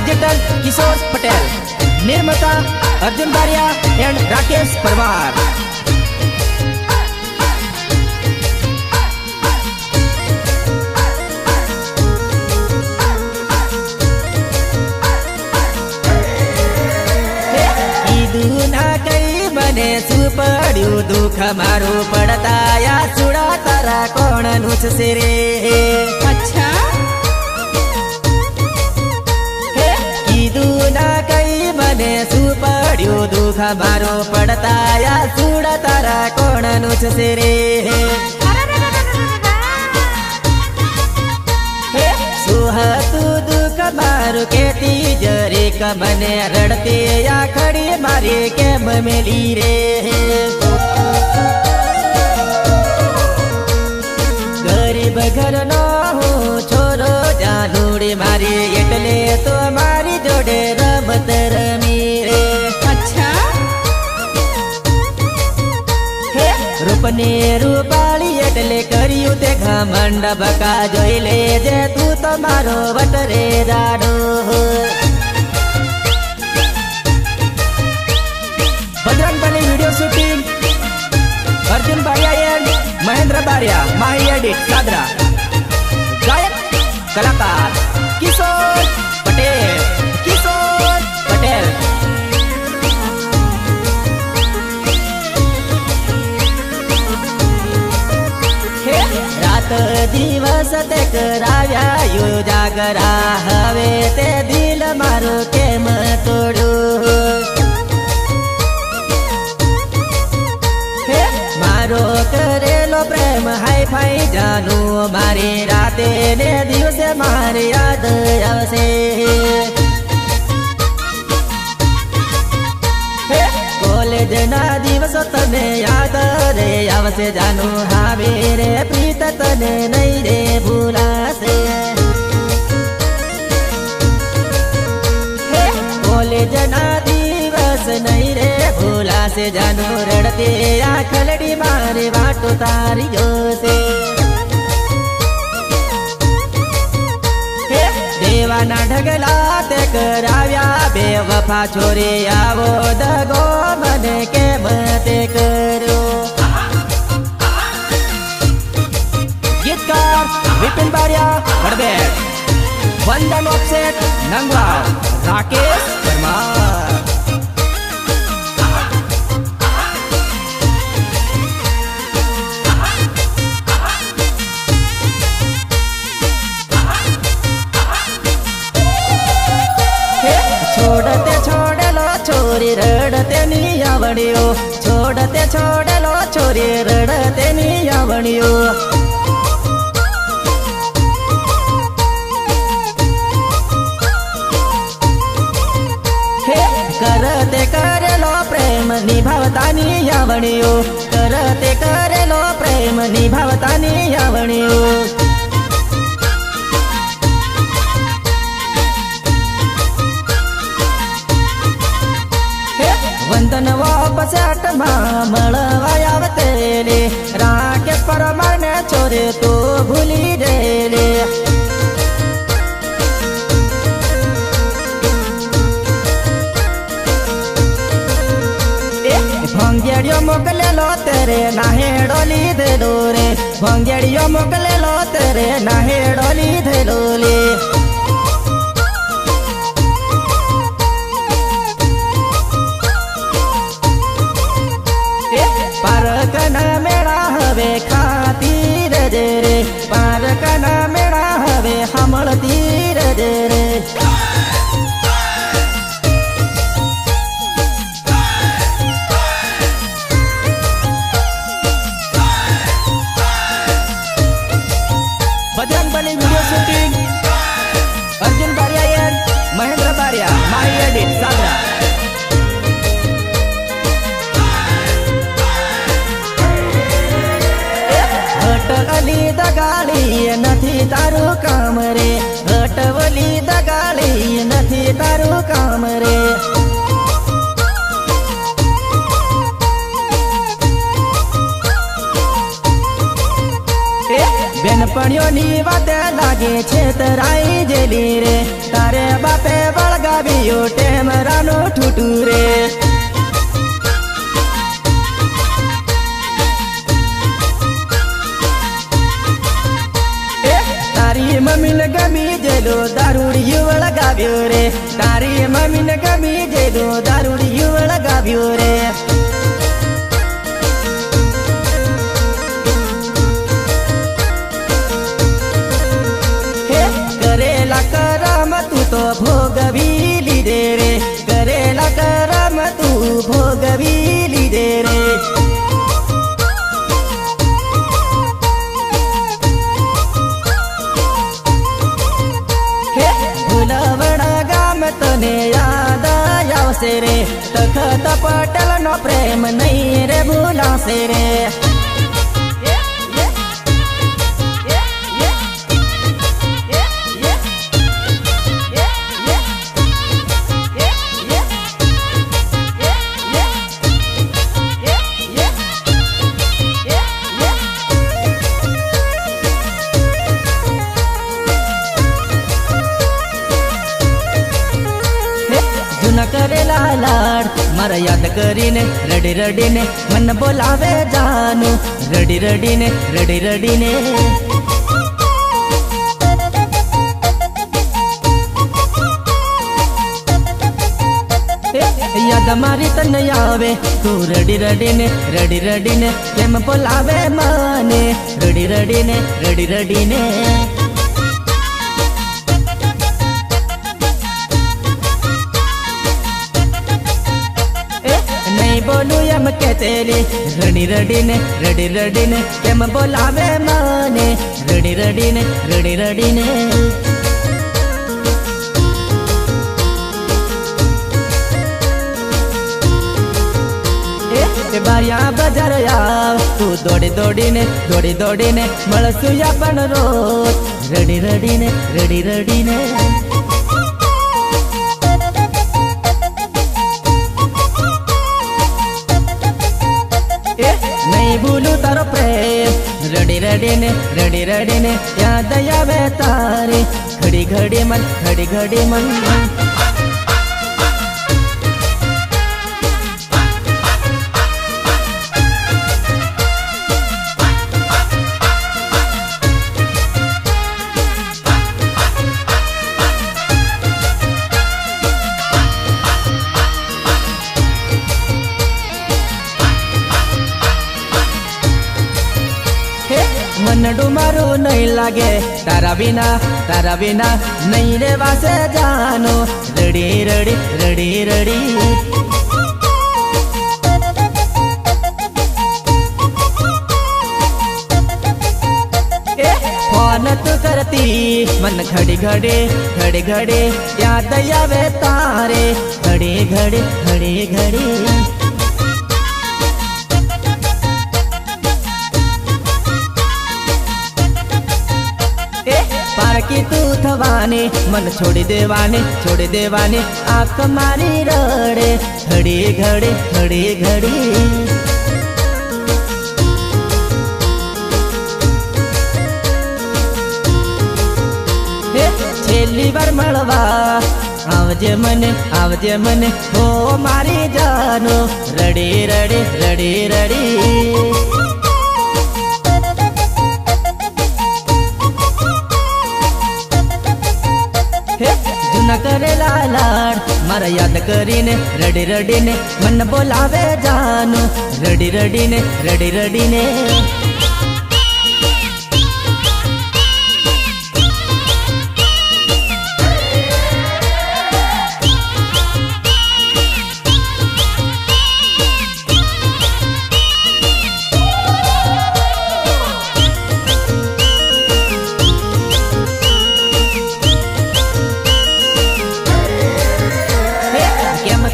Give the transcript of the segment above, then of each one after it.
Digital किशोर पटेल, निर्माता Arjun Baria and Rakesh Parmar. મને સુપડ્યું દુઃખ મારું પડતાયા સુડા તારા કોણ નુછસે રે। अच्छा કીધું ના કઈ મને સુપડ્યું દુઃખ મારું પડતાયા સુડા તારા કોણ નુછસે રે। સુહતું દુઃખ મારું કેતી જરીક મને રડતી આખડી મારી કેમ મેલી રે। ગરીબ ઘરનો હું છોરો જાનુડી મારી એટલે તો મારી જોડે રમત રમી રે। अच्छा રૂપને રૂપાળી એટલે કર્યું તે ઘમંડ બકા જોઈ લેજે તું તો મારો વટરે રાડો। Bajrangbali video shooting Arjun Baria and Mahendra Baria, Mahi edit Sadra. गायक कलाकार किशोर पटेल, किशोर पटेल। रात दिवस ते कराव्या यो जागरा हवे ते दिल मारो केम तोड़ो। मारो करेलो प्रेम हाई फाई जानू मारी राते ने दिवसे मारी याद आवसे। कॉलेज ना दिवस तने याद रे आवसे जानू हावे रे प्रीत तने नहीं रे भूलासे। कॉलेज ना दिवस नहीं रे भूला से जानू रड़ते आखलड़ी मारे बाटो तारी जोसे। देवाना ढगला ते कराव्या बेवफा छोरे आवो दगो मने के मते करो। गीतकार विपिन बारिया हड़बेड़, वंदन ऑफसेट नंगवा, राकेश परमार। छोड़ते छोड़लो छोरी रड़ते नी आवड़ियो, छोड़ते छोड़लो छोरी रड़ते नी आवड़ियो। करते करेलो प्रेम निभावता नी आवड़ियो, करते करेलो प्रेम निभावता नी आवड़ियो। वंदन वापस आटमा मळवाया आवतेले, राकेश परमार ने छोरे तो भूली गेले। भंगेड़ियो मोकलेलो तेरे नाहे डोली दे दो रे, भंगेड़ियो मोकलेलो तेरे नाहे डोली दे दो ले। पारकना मेरा हवे खातीर दे रे, पारकना मेरा हवे हमल तीर दे रे। Bajrangbali video shooting Arjun Baria and Mahendra Baria, Mahi edit Sadra. हटवली दगाड़ी नथी तारू काम रे, हटवली दगाड़ी नथी तारू काम रे। बेनपणियों नी वाते लागे छेतराई जेली रे, तारे बा બાપે વળગાવ્યો ટેમરાનો ઠૂટુ રે તારી મમ્મીને ગમી જેલો દારૂડિયું વળગાવ્યો રે તારી મમ્મીને ગમી જેલો દારૂડિયું વળગાવ્યો રે કરેલા કરમ તું તો ભોગવી લીધે રે કરેલા કરમ તું ભોગવી લીધે રે ભૂલવણા ગામ તને યાદ આવશે રે તખત પટેલ નો પ્રેમ નહીં રે ભૂલાશે રે જૂના કરેલા લાડ મારા યાદ કરીને રડી રડીને મન બોલાવે જાનું રડી રડીને રડી રડીને યાદ મારી તને આવે તું રડી રડીને કેમ બોલાવે મને રડી રડીને નહીં બોલું એમ કે તેરી રડી રડીને કેમ બોલાવે મને રડી રડીને બારિયા બજાર આવ તું દોડીને મળશું આપણ રોજ રડી રડીને નહીં ભૂલું તારો પ્રેમ રડી રડીને યાદ આવે તારી ઘડી મન મનડું મારું નહીં લાગે તારા વિના નહીં રે વાસે જાનો રડી ફોન તું કરતી મન ઘડી યાદ આવે તારે ઘડી પારકી તું થવાની મન છોડી દેવાની આંખ મારી રડે ઘડી છેલ્લી વાર મળવા આવજે મને હો મારી જાનો રડી જૂના કરેલા લાડ મારા યાદ કરીને રડી રડીને મન બોલાવે જાનું રડી રડીને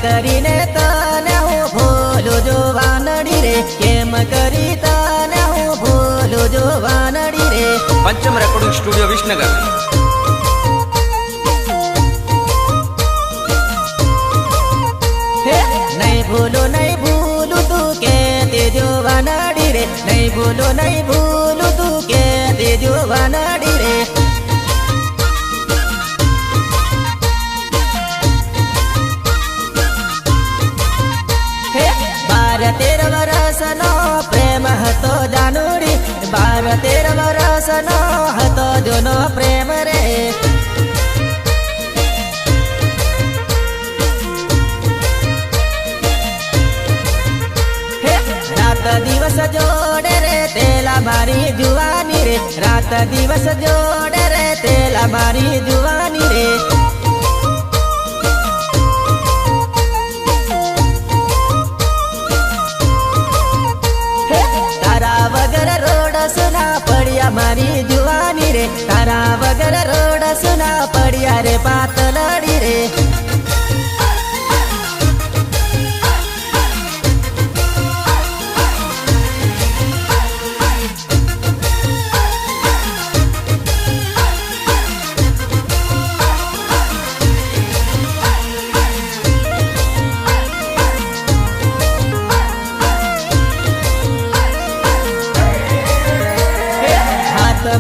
કરીને તને હું ભૂલું જોવા નડી રે કેમ કરી તને હું ભૂલું જોવા નડી રે પંચમ રેકોર્ડિંગ સ્ટુડિયો વિસનગર નહીં ભૂલું તું કે તે જોવા નડી રે નહીં ભૂલું તું કે તે જોવા નડી રે 13 વર્ષનો પ્રેમ હતો જાનુડી 12-13 વર્ષનો હતો જૂનો પ્રેમ રે રાત દિવસ જોડે રે તેલા મારી જુવાની રે રાત દિવસ જોડે રે તેલા મારી જુવાની રે તારા વગર રોડ સુના પડ્યા મારી જુવાની રે તારા વગર રોડ સુના પડ્યા રે પાતલડી રે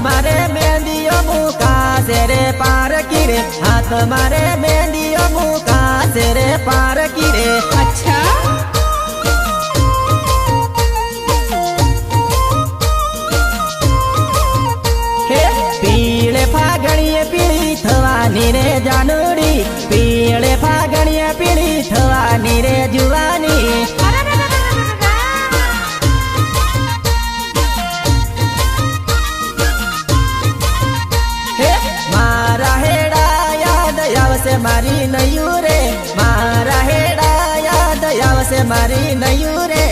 મારે મેંદીઓ મુકાશે રે પારકી રે હાથ મારે મેંદીઓ મુકાશે રે પારકી રે अच्छा હે પીળે ફાગણીએ પીળી થવાની રે જાનુડી પીળે ફાગણીએ પીળી થવાની રે જુવાની મારા હેડા યાદ આવશે મારી નયું રે મારા હેડા યાદ આવશે મારી નયું રે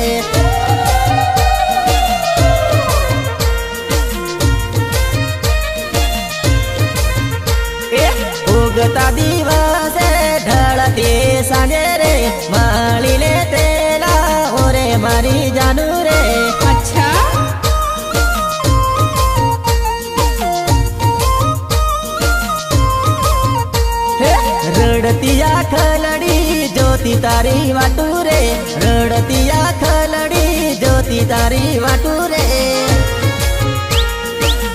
ઉગતા દિવસે ઢળતી સાંજે રે મળી લે તેલા ઓરે મારી જાનુ રે अच्छा રડતી આખલડી જોતી તારી વાટુ રે રડતી આખલડી જોતી તારી વાટુ રે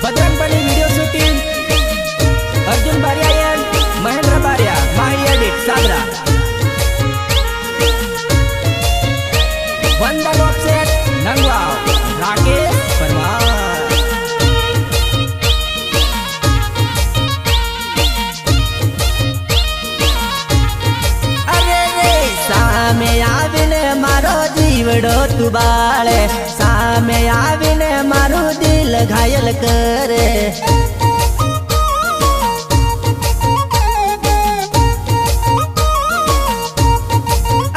Bajrangbali video shooting Arjun Baria Mahendra Baria Mahi edit Sagra Vandan offset નંગવાવ Rakesh Parmar સામે આવીને મારો જીવડો તું બાળે સામે આવીને મારું દિલ ઘાયલ કરે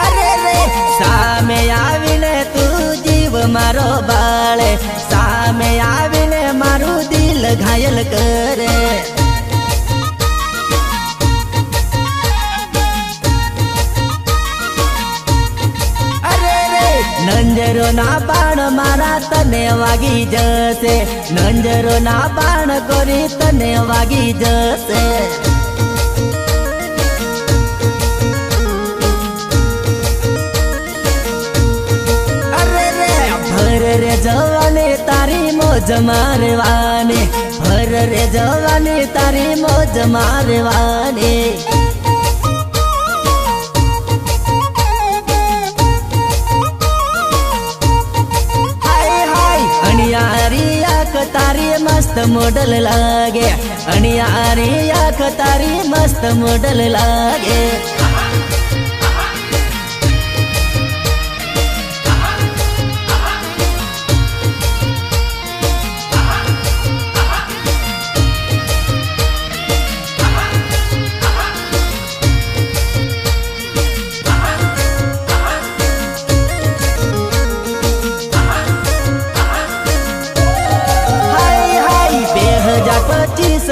અરે રે સામે આવીને તું જીવ મારો બાળે સામે આવીને મારું દિલ ઘાયલ કરે નંજરો ના બાણ મારા તને વાગી જશે નંજરો ના બાણ કરી તને વાગી જશે અરે રે ભર રે જવાની તારી મોજ મારવાની ભર રે જવાની તારી મોજ મારવાની અણિયારી આંખ તારી મસ્ત મોડલ લાગે અણિયારી આંખ તારી મસ્ત મોડલ લાગે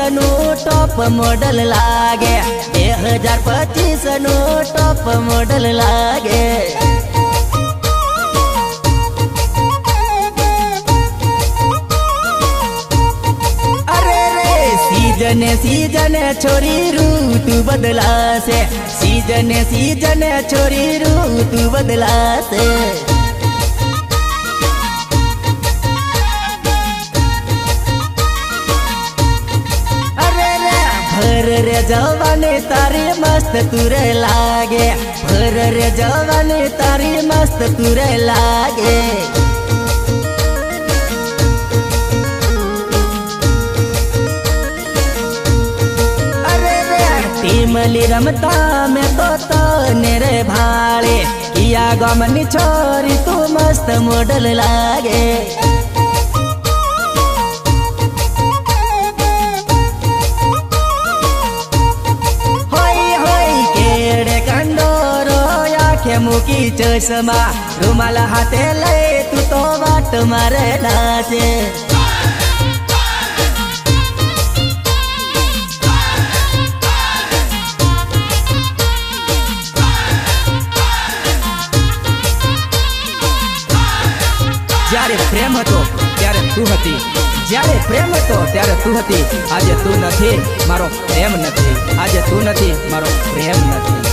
નું ટોપ મોડલ લાગે 2025 નું ટોપ મોડલ લાગે અરે રે સીજને સીજને છોરી ઋતુ બદલાશે સીજને સીજને છોરી ઋતુ બદલાશે ભર રે રે જવાની તારી મસ્ત તુરે લાગે ભર રે જવાની તારી મસ્ત તુરે લાગે ટીમલી રમતા મેં તો તને રે ભાળે કિયા ગામની છોરી તું મસ્ત મોડલ લાગે હોય હોય કેડે કંડોરો આંખે મૂકી ચશ્મા રૂમાલ હાથે લઈ તું તો વાટ મારે નાચે જ્યારે પ્રેમ હતો ત્યારે તું હતી જ્યારે પ્રેમ હતો ત્યારે તું હતી આજે તું નથી મારો પ્રેમ નથી આજે તું નથી મારો પ્રેમ નથી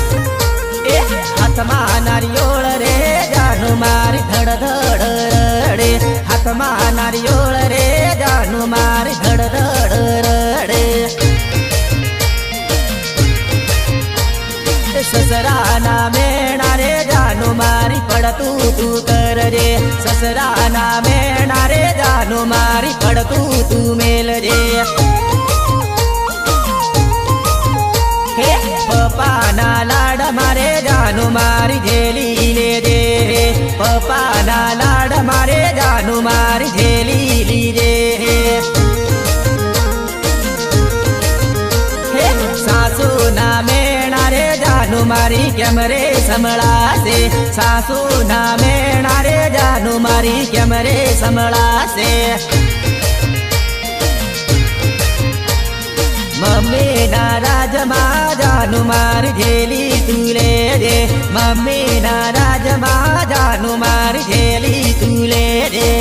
એ હાથમાં નારિયોળ રે જાનું મારી ધડ ધડ રડે હાથમાં નારિયોળ રે જાનું મારી ધડ ધડ રડે સસરાના મેણા રે જાનું મારી પડતું તું કરજે સસરાના મેણા રે જાનું મારી પડતું તું મેલજે હે પપ્પાના લાડ મારે જાનું મારી ઝેલી લેજે પપ્પાના લાડ મારે જાનું મારી ઝેલી લીજે સાસુ ના મેણા રે જાનું મારી કેમ રે સંભળાશે સાસુ ના મેણા રે જાનું મારી કેમ રે સંભળાશે મમ્મી ના રાજમાં જાનું મારી ઝેલી તું લેજે મમ્મી ના રાજમાં જાનું મારી ઝેલી તું લેજે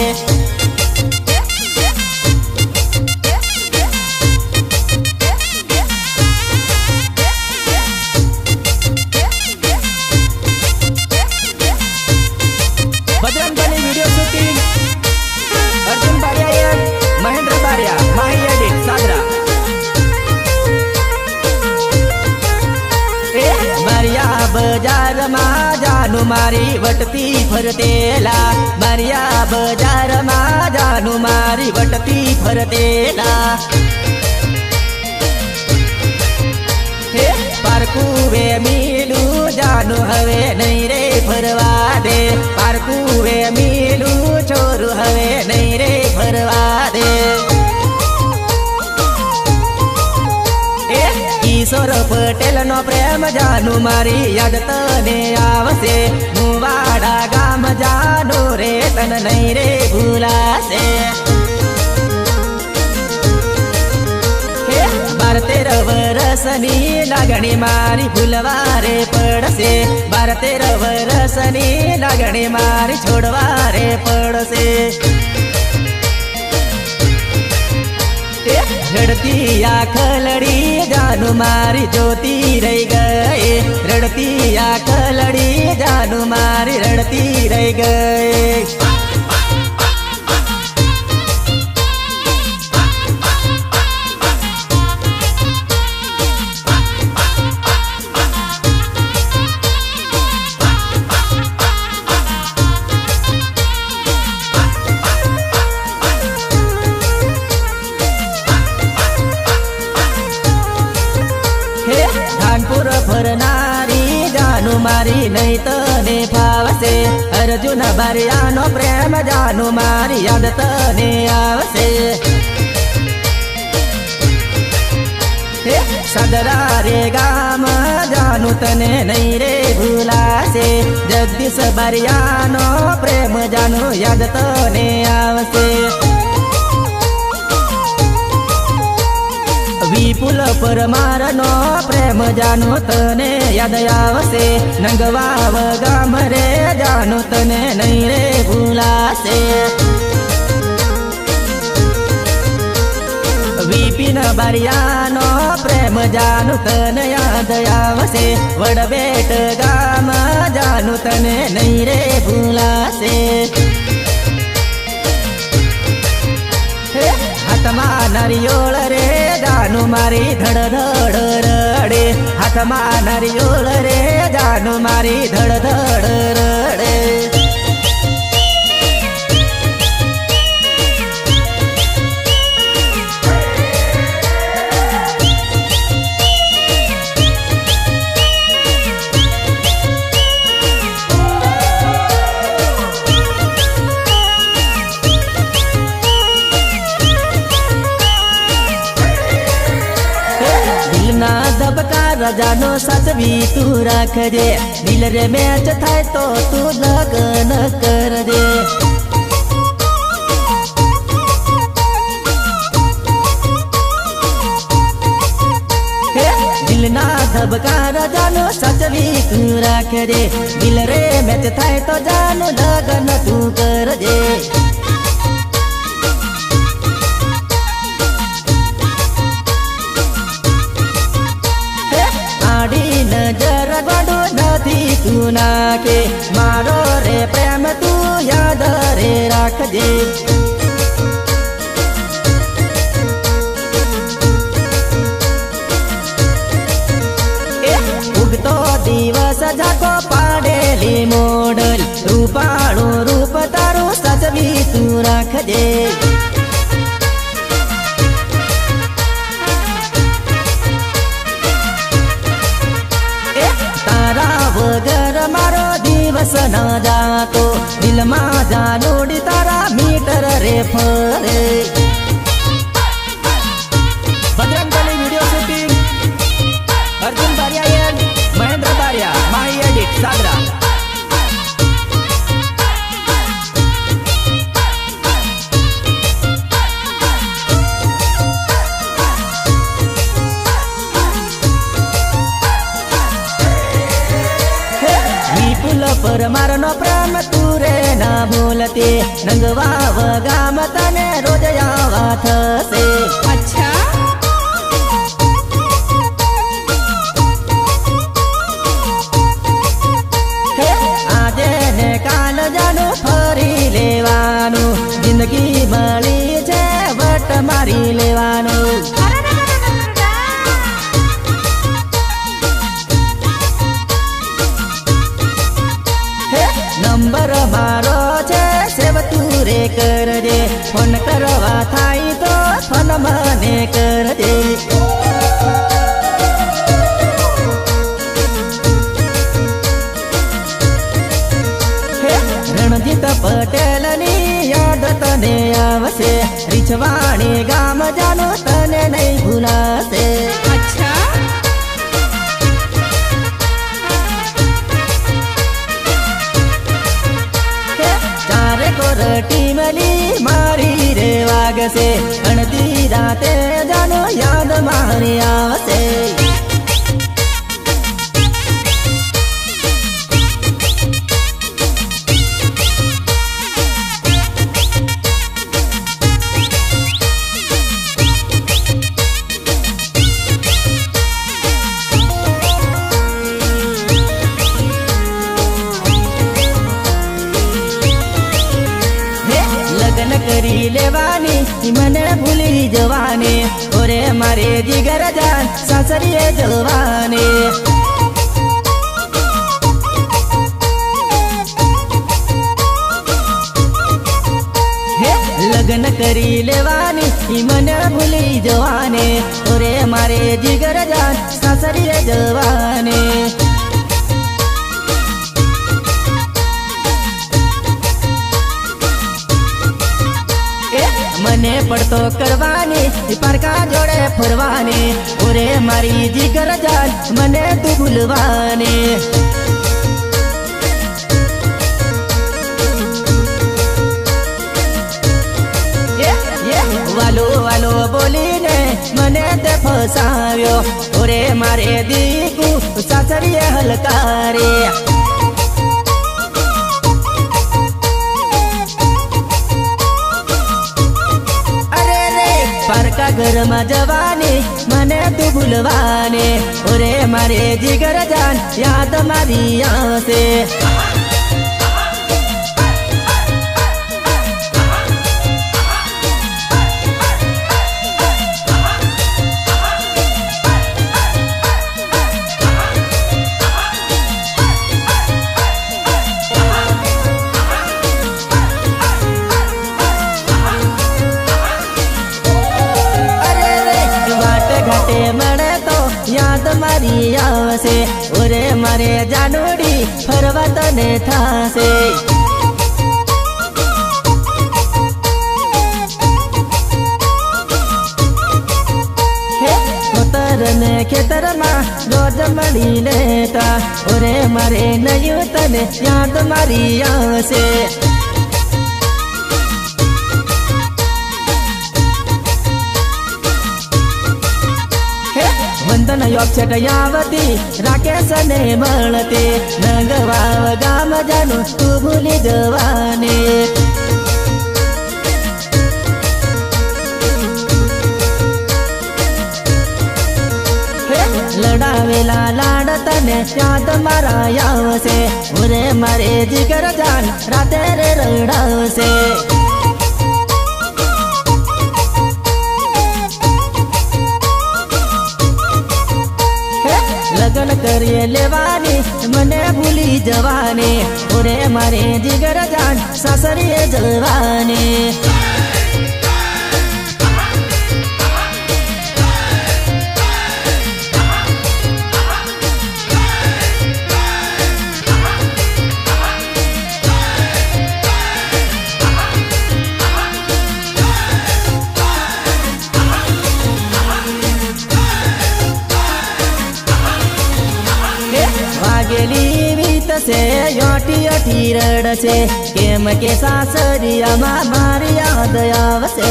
Bajrangbali video shooting Arjun Baria Mahendra Baria Mahi edit Sadra મારિયા બજારમાં જાનું મારી વટતી ફરતેલા મારિયા બજારમાં જાનું મારી વટતી ફરતેલા હે પારકું વે મીલું જાનું હવે નહીં રે ફરવા દે પારકું વે મીલું છોરું હવે નહીં રે ફરવા દે કિશોર પટેલ નો પ્રેમ જાનું મારી યાદ તને આવશે મુવાડા ગામ જાનું રે તન નહીં રે ભૂલાશે 12-13 વર્ષની લાગણી મારી ભૂલવા રે પડશે 12-13 વર્ષની લાગણી મારી છોડવા રે પડશે રડતી આંખ લડી જાનું મારી જોતી રહી ગઈ રડતી આંખ લડી જાનું મારી રડતી રહી ગઈ કાનપુર ફરનારી જાનું મારી નહીં તને ફાવશે અર્જુન બારિયાનો પ્રેમ જાનું મારી યાદ તને આવશે સદરા રે ગામ જાનું તને નહીં રે ભૂલાશે જગદીશ બારિયાનો પ્રેમ જાનું યાદ તને આવશે વિપુલ પરમારનો પ્રેમ જાનું તને યાદ આવશે નંગવાવ ગામ રે જાનું તને નહીં રે ભૂલાશે વિપિન બારિયાનો પ્રેમ જાનું તને યાદ આવશે વડબેટ ગામ જાનું તને નહીં રે ભૂલાશે હાથમાં નારિયોળ રે જાનું જાનું મારી ધડ ધડ રડે હાથમાં નારિયોળ રે જાનું મારી ધડ ધડ રડે દિલના ધબકા રજાનો સાચવી તું રાખજે દિલ રે મેચ થાય તો તું લગન કરજે દિલના ધબકા રજાનો સાચવી તું રાખજે દિલ રે મેચ થાય તો જાનું લગન તું કરજે નજર ગોડો નથી તું નાખે મારો રે પ્રેમ તું યાદ રે રાખજે ઉગતો દિવસ જાકો પાડેલી મોડલ રૂપાળું રૂપ તારું સજવી તું રાખજે વગર મારો દિવસ ના જાતો દિલમાં જાનોડી તારા મીટર રે ફરે Bajrangbali video shooting Arjun Baria Mahendra Baria Mahi edit Sagra પર મારનો પ્રેમ તું રે ના ભૂલતી નંગવાવ ગામ તને રોજ આવા થશે અચ્છા આજે ને કાલ જાનું ફરી લેવાનું જિંદગી મળી છે વટ મારી લેવાનું નંબર મારો છે સેવ તું રે કરજે ફોન કરવા થાય તો ફોન મને કરજે રણજીત પટેલની યાદ તને આવશે રીછવાણી ગામ જાનું તને નહીં ભૂલાશે અચ્છા ટીમલી મારી રે વાગશે અણધી રાતે જાનો યાદ મારી આવશે લગ્ન કરી લેવાની મને ભૂલી જવાની ઓરે મારે જીગર જાન સાસરીએ જવાની લગ્ન કરી લેવાની મને ભૂલી જવાની ઓરે મારે જીગર જાન સાસરીએ જવાની મને પડતો કરવાની પારકા જોડે ફરવાની ઓરે મારી જીગર જાન મને તું ભૂલવાની વાલો વાલો બોલીને મને તે ફસાવ્યો ઓરે મારે દીકુ સાસરીએ હલકારે પારકા ઘરમાં જવાની મને તું ભૂલવાની ઓરે મારે જીગર જાન યાદ મારી આવશે મારે જાનુડી ફરવા તને થાશે ને ખેતરમાં રોજ મળી લેતા ઓરે મારે નયું તને યાદ મારી આવશે વંદન યોગ છે ટયાવતી રાકેશ ને મળતી નંગવાવ ગામ જાનું તું ભૂલી જવાની લડાવેલા લાડ તને યાદ મારા આવશે ઓરે મારે જીગર જાન રાતે રે રડાવશે લગન કરીએ લેવાની મને ભૂલી જવાની ઓરે મારે જીગર જાન સાસરીએ જવાની વાગેલી વીતશે યોટી યોટી રડશે કેમ કે સાસરિયામાં મારી યાદ આવશે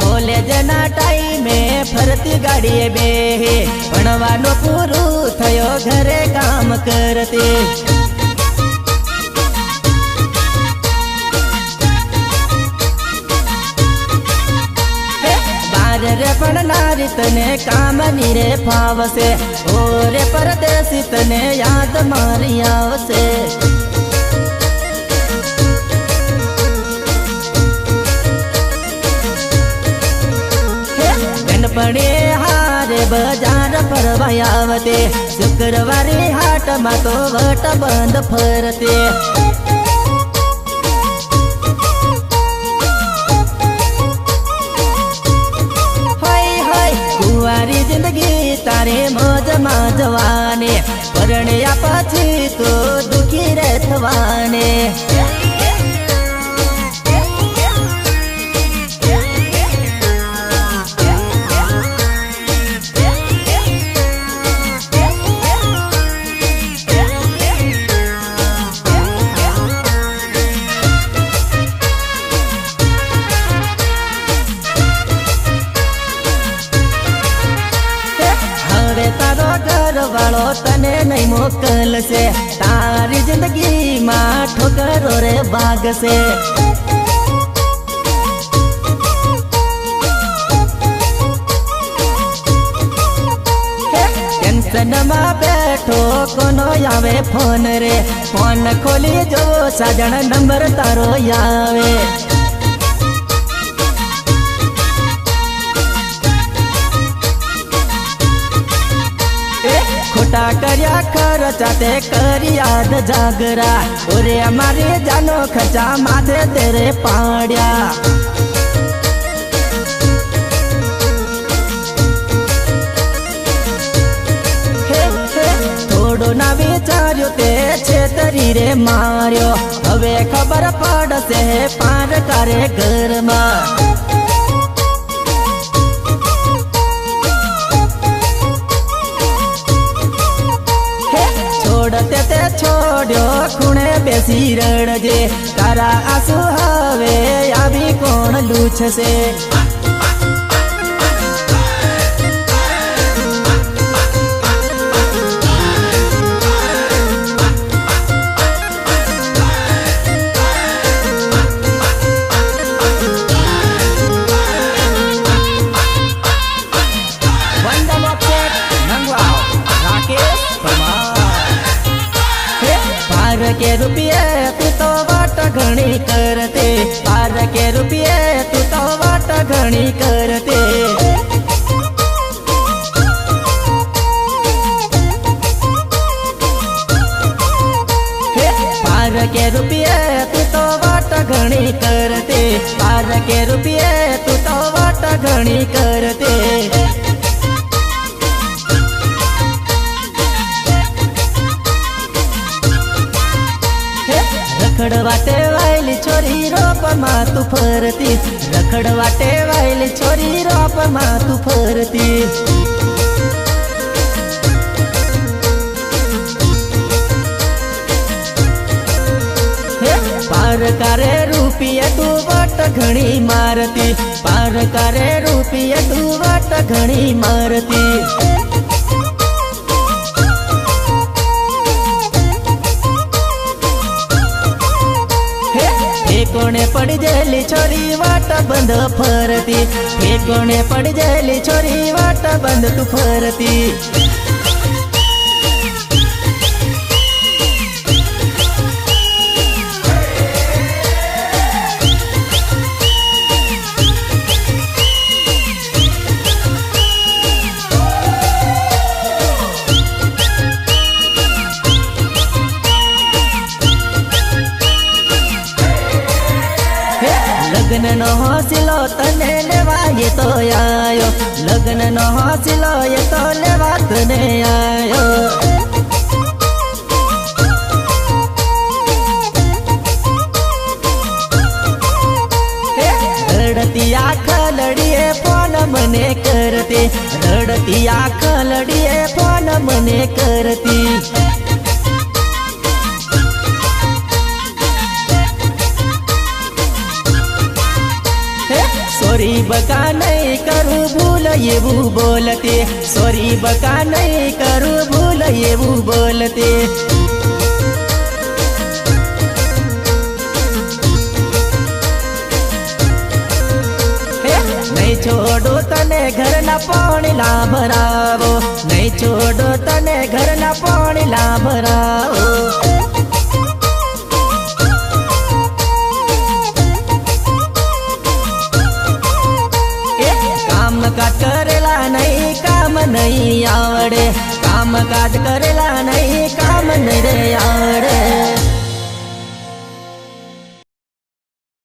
કોલેજના ટાઈમે ફરતી ગાડીએ બેહે ભણવાનું પૂરું થયો ઘરે કામ કરતી રે પણ નારી તને કામની રે ફાવશે ઓરે પરદેશી તને યાદ મારી આવશે ગણપણે હારે બજાર ફરવા આવતે શુક્રવારે હાટમાં તો વટ બંધ ફરતે કુંવારી જિંદગી તારે મોજમાં જવાને પરણ્યા પછી તો દુખી રે થવાને તારો ઘરવાળો તને નહીં મોકલશે તારી જિંદગીમાં ઠોકરો રે વાગશે ટેન્શનમાં બેઠો કોનો આવે ફોન રે ફોન ખોલી જો સાજણ નંબર તારો આવે ખોટા કર્યા ખર્ચા તે કરી યાદ જાગરા ઓરે અમારે જાનો ખર્ચા માથે તેરે પાડ્યા થોડો ના વિચાર્યો તે છેતરી રે માર્યો હવે ખબર પડશે પાર કરે ઘરમાં છોડતે તે છોડ્યો ખૂણે બેસી રડજે તારા આંસુ હવે આવી કોણ લૂછશે के रुपये तू तो वाट घणी करते पार के रुपये तू तो वाट घणी करते पार के रुपये तू तो वाट घणी करते पार के रुपये तू घणी करते रखडवाटे वायली छोरी रोपमा तू फरती रखडवाटे वायली छोरी रोपमा तू फरती पार करे रूपिया तू वट घणी मारती पार करे रूपिया तू वट घणी मारती कोणे पड़ जेली छोरी वाट बंद फरती कोणे पड़ जेली छोरी वाट बंद तू फरती लग्न नो हौसलो तने लेवा ये तो आयो लग्न नो हौसलो ये तो लेवा तने आयो रड़ती आँख लड़िए फोन मने करती रड़ती आँख लड़िए फोन मने करती सोरी बका नहीं करू भूल ये वो बोलते सोरी बका नहीं करू भूल ये वो बोलते नहीं छोड़ो तने घर ना पानी ला भरावो नहीं छोड़ो तने घर ना पानी ला भरावो काज करेला नहीं काम नहीं आवड़े काम काज करेला नहीं काम नहीं रे आवड़े